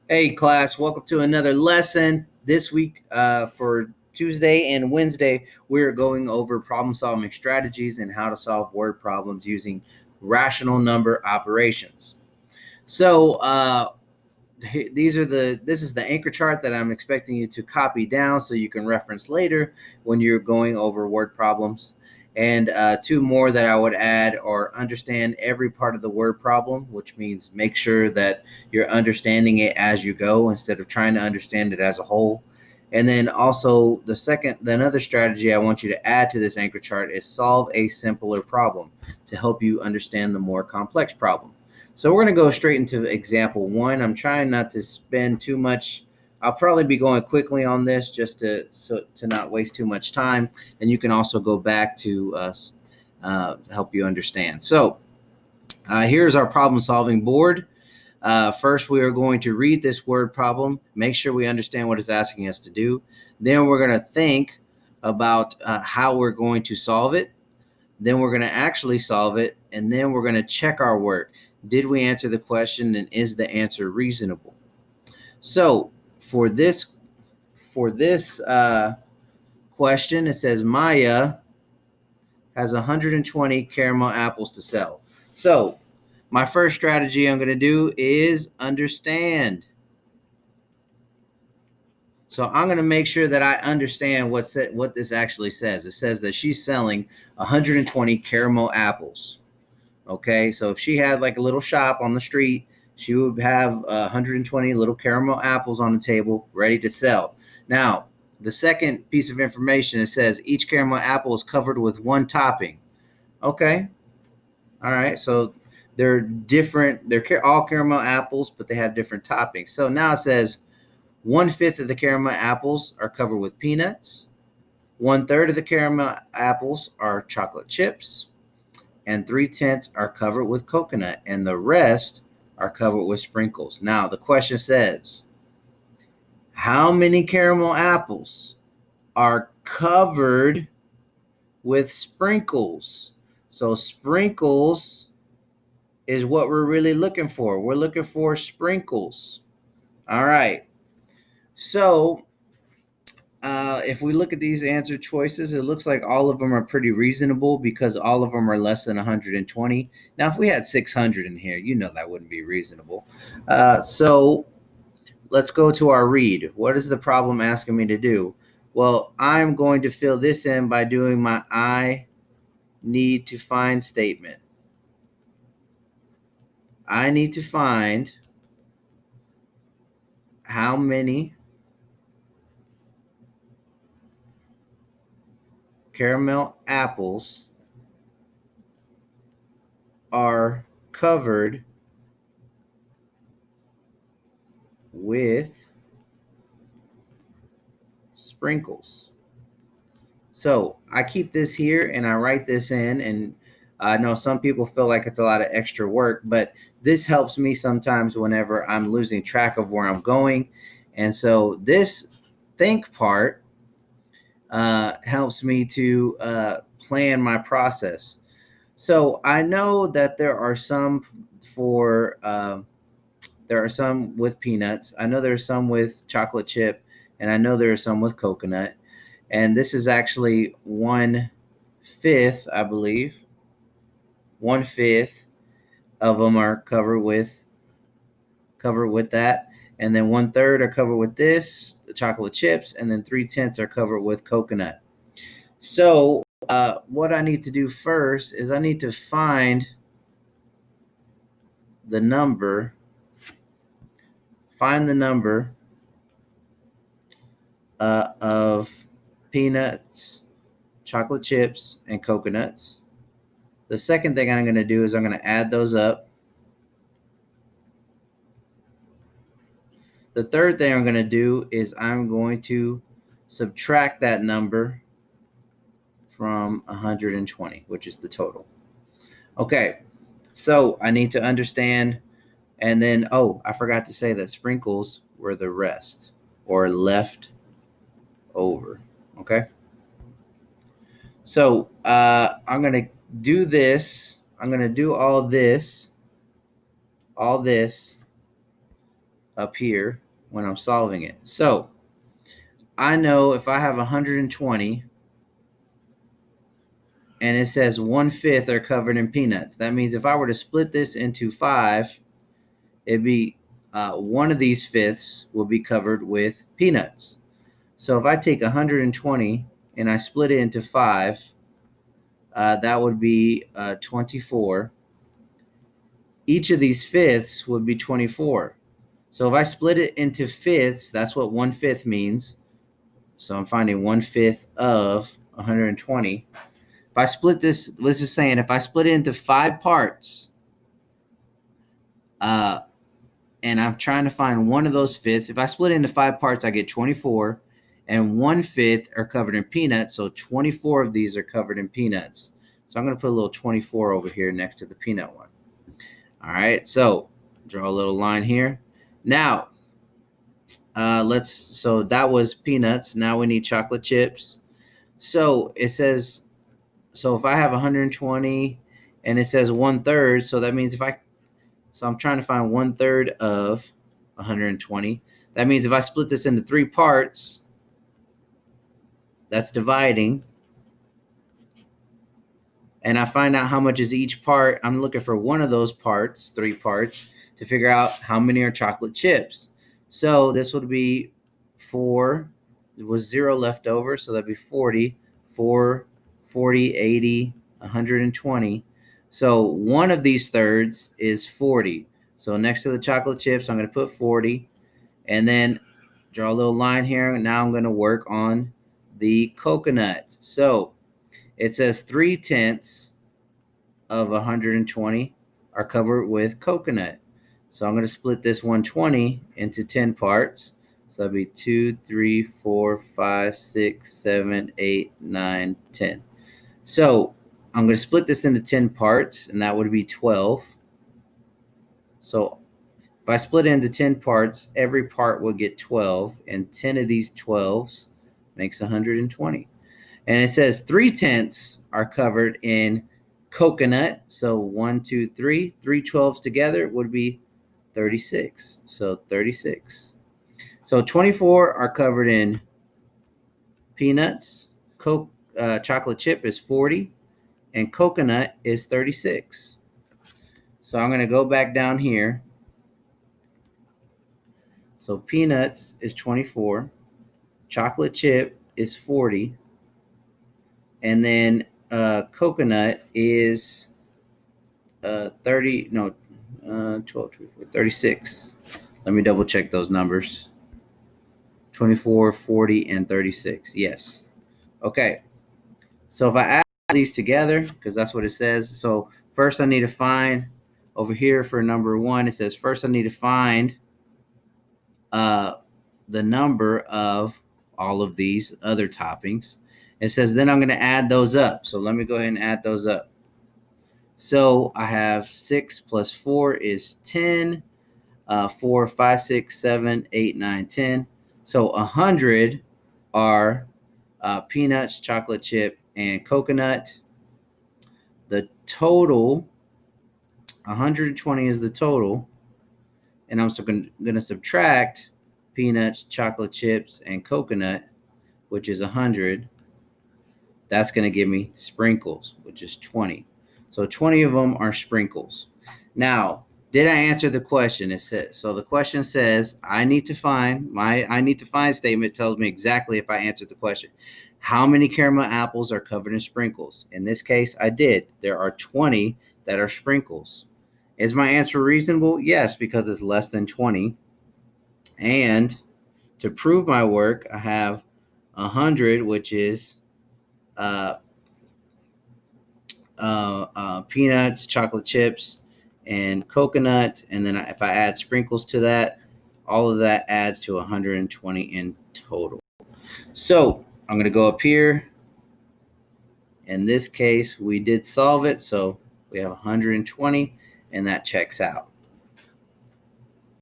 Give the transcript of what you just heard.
Hey, class, welcome to another lesson. This week, for Tuesday and Wednesday, we're going over problem solving strategies and how to solve word problems using rational number operations. So, this is the anchor chart that I'm expecting you to copy down so you can reference later when you're going over word problems. And two more that I would add are understand every part of the word problem, which means make sure that you're understanding it as you go instead of trying to understand it as a whole. And then also another strategy I want you to add to this anchor chart is solve a simpler problem to help you understand the more complex problem. So we're going to go straight into example one. I'm trying not to spend too much. I'll probably be going quickly on this just to not waste too much time, and you can also go back to help you understand. So here's our problem solving board. First, we are going to read this word problem, make sure we understand what it's asking us to do. Then we're going to think about how we're going to solve it. Then we're going to actually solve it, and then we're going to check our work. Did we answer the question, and is the answer reasonable? So for this question, it says Maya has 120 caramel apples to sell. So my first strategy I'm going to do is understand. So I'm going to make sure that I understand what this actually says. It says that she's selling 120 caramel apples. Okay, so if she had like a little shop on the street, she would have 120 little caramel apples on the table ready to sell. Now, the second piece of information, it says each caramel apple is covered with one topping. Okay, all right, so they're different. They're all caramel apples, but they have different toppings. So now it says 1/5 of the caramel apples are covered with peanuts. 1/3 of the caramel apples are chocolate chips, and 3/10 are covered with coconut, and the rest are covered with sprinkles. Now, the question says, how many caramel apples are covered with sprinkles? So, sprinkles is what we're really looking for. We're looking for sprinkles. All right. So, if we look at these answer choices, it looks like all of them are pretty reasonable because all of them are less than 120. Now, if we had 600 in here, that wouldn't be reasonable. So let's go to our read. What is the problem asking me to do? Well, I'm going to fill this in by doing my I need to find statement. I need to find how many caramel apples are covered with sprinkles. So I keep this here and I write this in, and I know some people feel like it's a lot of extra work, but this helps me sometimes whenever I'm losing track of where I'm going. And so this think part helps me to plan my process. So I know that there are some with peanuts. I know there's some with chocolate chip, and I know there are some with coconut. And this is actually 1/5, I believe. 1/5 of them are covered with that, and then 1/3 are covered with this, the chocolate chips, and then 3/10 are covered with coconut. So what I need to do first is I need to find the number. Find the number of peanuts, chocolate chips, and coconuts. The second thing I'm going to do is I'm going to add those up. The third thing I'm going to do is I'm going to subtract that number from 120, which is the total. Okay, so I need to understand. And then, I forgot to say that sprinkles were the rest or left over. Okay. So I'm going to do this. I'm going to do all this up here when I'm solving it. So I know if I have 120 and it says 1/5 are covered in peanuts, that means if I were to split this into 5, it'd be one of these fifths will be covered with peanuts. So if I take 120 and I split it into 5, that would be 24. Each of these fifths would be 24. So if I split it into fifths, that's what 1/5 means. So I'm finding 1/5 of 120. If I split this, let's just saying if I split it into 5 parts, and I'm trying to find one of those fifths, if I split it into 5 parts, I get 24, and 1/5 are covered in peanuts. So 24 of these are covered in peanuts. So I'm going to put a little 24 over here next to the peanut one. All right, so draw a little line here. Now, so that was peanuts. Now we need chocolate chips. So it says, so if I have 120 and it says 1/3, so that means so I'm trying to find 1/3 of 120. That means if I split this into 3 parts, that's dividing. And I find out how much is each part. I'm looking for one of those parts, 3 parts, to figure out how many are chocolate chips. So this would be 4. There was 0 left over, so that'd be 40. 4, 40, 80, 120. So one of these thirds is 40. So next to the chocolate chips, I'm going to put 40. And then draw a little line here. And now I'm going to work on the coconut. So it says 3/10 of 120 are covered with coconut. So I'm going to split this 120 into 10 parts. So that'd be 2, 3, 4, 5, 6, 7, 8, 9, 10. So I'm going to split this into 10 parts, and that would be 12. So if I split it into 10 parts, every part would get 12, and 10 of these 12s makes 120. And it says 3/10 are covered in coconut. So 1, 2, 3. 3 12s together would be 36. So 36. So 24 are covered in peanuts. Chocolate chip is 40. And coconut is 36. So I'm going to go back down here. So peanuts is 24. Chocolate chip is 40. And then coconut is 30, no, 12, 24, 36. Let me double check those numbers. 24, 40, and 36. Yes. Okay. So if I add these together, because that's what it says. So first I need to find over here for number 1, it says first I need to find the number of all of these other toppings. It says then I'm going to add those up. So let me go ahead and add those up. So I have 6 plus 4 is 10. 4, 5, 6, 7, 8, 9, 10. So 100 are peanuts, chocolate chip, and coconut. The total, 120 is the total. And I'm going to subtract peanuts, chocolate chips, and coconut, which is 100. That's going to give me sprinkles, which is 20. So 20 of them are sprinkles. Now, did I answer the question? It says, so the question says, I need to find statement tells me exactly if I answered the question. How many caramel apples are covered in sprinkles? In this case, I did. There are 20 that are sprinkles. Is my answer reasonable? Yes, because it's less than 20. And to prove my work, I have 100, which is peanuts, chocolate chips, and coconut. And then if I add sprinkles to that, all of that adds to 120 in total. So I'm going to go up here. In this case, we did solve it. So we have 120, and that checks out.